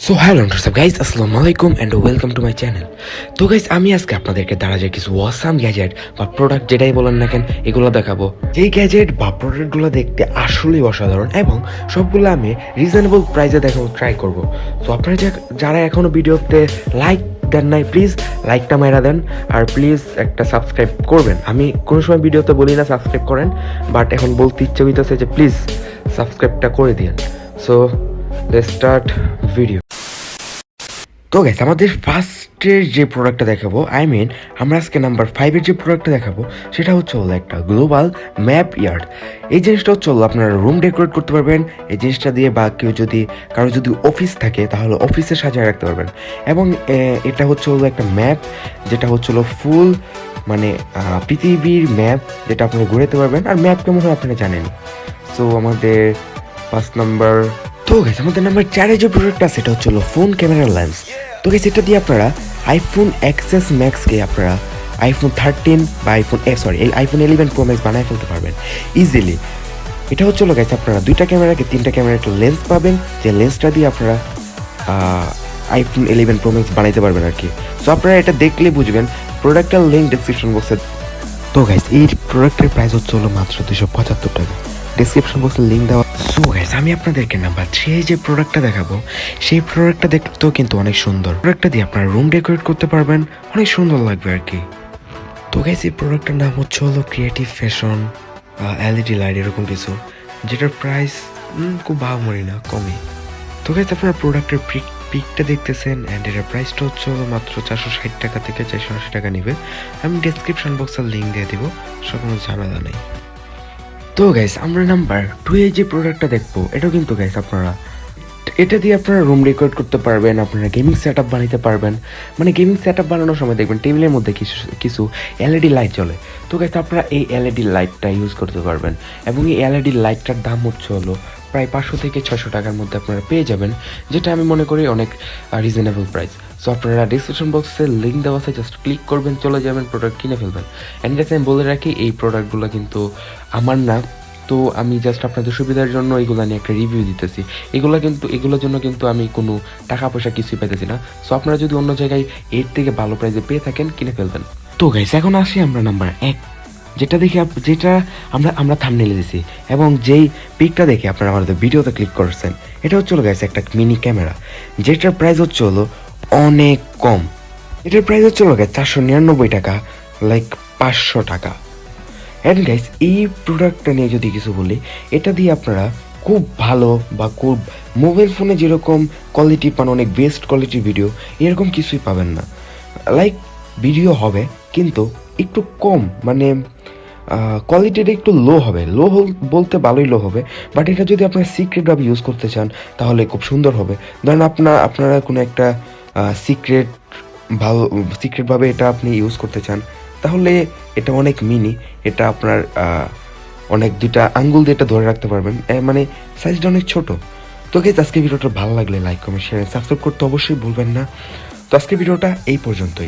So hello guys, আসসালামু আলাইকুম and welcome to my channel. তো গাইজ, আমি আজকে আপনাদেরকে দারাজের কিছু ওয়াসাম গ্যাজেট বা প্রোডাক্ট যেটাই বলেন না কেন এগুলো দেখাবো। যেই গ্যাজেট বা প্রোডাক্টগুলো দেখতে আসলেই অসাধারণ এবং সবগুলো আমি রিজনেবল প্রাইসে দেখাবো ট্রাই করবো। তো আপনারা যারা এখনও ভিডিওতে লাইক দেন নাই, প্লিজ লাইকটা মেরা দেন আর প্লিজ একটা সাবস্ক্রাইব করবেন। আমি কোনো সময় ভিডিওতে বলি না সাবস্ক্রাইব করেন, বাট এখন বলতে ইচ্ছে হইতেছে যে প্লিজ সাবস্ক্রাইবটা করে দিন। So let's start video. তো গাইস, আমাদের ফার্স্টের যে প্রোডাক্টটা দেখাবো, আমরা আজকে নাম্বার 5-এর যে প্রোডাক্টটা দেখাবো সেটা হচ্ছে একটা গ্লোবাল ম্যাপ ইয়ার্ড। এই জিনিসটা হচ্ছে আপনারা রুম ডেকোরেট করতে পারবেন এই জিনিসটা দিয়ে, বা কারো যদি অফিস থাকে তাহলে অফিসে সাজিয়ে রাখতে পারবেন। এবং এটা হচ্ছে একটা ম্যাপ যেটা হচ্ছে ফুল মানে পৃথিবীর ম্যাপ, যেটা আপনারা ঘুরেতে পারবেন। আর ম্যাপ কেমন হয় আপনারা জানেন। সো আমাদের 5 নাম্বার। তো গাইস, আমাদের নাম্বার 4-এ যে প্রোডাক্টটা সেটা হচ্ছে ফোন ক্যামেরা লেন্স। তো গাইস, এটা দিয়ে আপনারা আইফোন এক্সএস ম্যাক্সকে আপনারা আইফোন 13 বা আইফোন 11 প্রো ম্যাক্স বানায় ফেলতে পারবেন ইজিলি। এটা হচ্ছে গাইস, আপনারা 2টা ক্যামেরাকে 3টা ক্যামেরার একটা লেন্স পাবেন, যে লেন্সটা দিয়ে আপনারা আইফোন 11 প্রো ম্যাক্স বানাইতে পারবেন আর কি। সো আপনারা এটা দেখলে বুঝবেন। প্রোডাক্টের লিঙ্ক ডেসক্রিপশন বক্সে। তো গাইস, এই প্রোডাক্টের প্রাইস হচ্ছে মাত্র 275 টাকা, ডেসক্রিপশন বক্সে লিঙ্ক দেওয়া। সো গাইস, আমি আপনাদেরকে নাম্বার 3 যে প্রোডাক্টটা দেখাবো সেই প্রোডাক্টটা দেখতেও কিন্তু অনেক সুন্দর। প্রোডাক্টটা দিয়ে আপনারা রুম ডেকোরেট করতে পারবেন, অনেক সুন্দর লাগবে আর কি। তো গাইস, এই প্রোডাক্টটার নাম হচ্ছে ক্রিয়েটিভ ফ্যাশন এলইডি লাইট, এরকম কিছু, যেটার প্রাইস খুব ভাবমরি না, কমই। তো গাইস, আপনারা প্রোডাক্টের পিকটা দেখতেছেন অ্যান্ড এটার প্রাইসটা হচ্ছে মাত্র 460 টাকা থেকে 480 টাকা নেবে। আমি ডেসক্রিপশন বক্সের লিঙ্ক দিয়ে দিব, সব কোনো ঝামেলা নেই। তো গাইস, আমরা নাম্বার 2-এ যে প্রোডাক্টটা দেখবো এটাও কিন্তু গাইস আপনারা এটা দিয়ে আপনারা রুম ডেকোরেট করতে পারবেন, আপনারা গেমিং সেট আপ বানাতে পারবেন। মানে গেমিং সেট আপ বানানোর সময় দেখবেন টেবিলের মধ্যে কিছু এলইডি লাইট জ্বলে। তো গাইস, আপনারা এই এলইডি লাইটটা ইউজ করতে পারবেন এবং এই এলইডি লাইটটার দাম হচ্ছে প্রায় 500 থেকে 600 টাকার মধ্যে আপনারা পেয়ে যাবেন, যেটা আমি মনে করি অনেক রিজনেবল প্রাইস। সো আপনারা ডিসক্রিপশন বক্সে লিঙ্ক দেওয়া আছে, জাস্ট ক্লিক করবেন, চলে যাবেন, প্রোডাক্ট কিনে ফেলবেন। অ্যান্ড গাইস, আমি বলে রাখি এই প্রোডাক্টগুলো কিন্তু আমার না, তো আমি জাস্ট আপনাদের সুবিধার জন্য এগুলো নিয়ে একটা রিভিউ দিতেছি। এগুলোর জন্য কিন্তু আমি কোনো টাকা পয়সা কিছুই পেতেছি না। সো আপনারা যদি অন্য জায়গায় এর থেকে ভালো প্রাইসে পেয়ে থাকেন, কিনে ফেলবেন। তো গাইস, এখন আসি আমরা নাম্বার 1, যেটা আমরা থাম্বনেইলে দিছি এবং যেই পিকটা দেখে আপনারা আমাদের ভিডিওতে ক্লিক করছেন, এটা হচ্ছে গাইস একটা মিনি ক্যামেরা, যেটার প্রাইস হচ্ছে অনেক কম। এটার প্রাইস হচ্ছে 499 টাকা, লাইক 500 টাকা। অ্যান্ড গাইস, এই প্রোডাক্টটা নিয়ে যদি কিছু বলি, এটা দিয়ে আপনারা খুব ভালো বা খুব মোবাইল ফোনে যেরকম কোয়ালিটি পান, অনেক বেস্ট কোয়ালিটির ভিডিও, এরকম কিছুই পাবেন না। লাইক ভিডিও হবে কিন্তু একটু কম, মানে কোয়ালিটিটা একটু লো হবে, বলতে ভালোই লো হবে। বাট এটা যদি আপনারা সিক্রেটভাবে ইউজ করতে চান তাহলে খুব সুন্দর হবে। ধরেন আপনারা কোনো একটা সিক্রেটভাবে এটা আপনি ইউজ করতে চান, তাহলে এটা অনেক মিনি, এটা আপনার অনেক 2টা আঙ্গুল দিয়ে এটা ধরে রাখতে পারবেন, মানে সাইজটা অনেক ছোট। তো গাইস, আজকে ভিডিওটা ভালো লাগলে লাইক কমেন্ট শেয়ার সাবস্ক্রাইব করতে অবশ্যই ভুলবেন না। তো আজকে ভিডিওটা এই পর্যন্তই।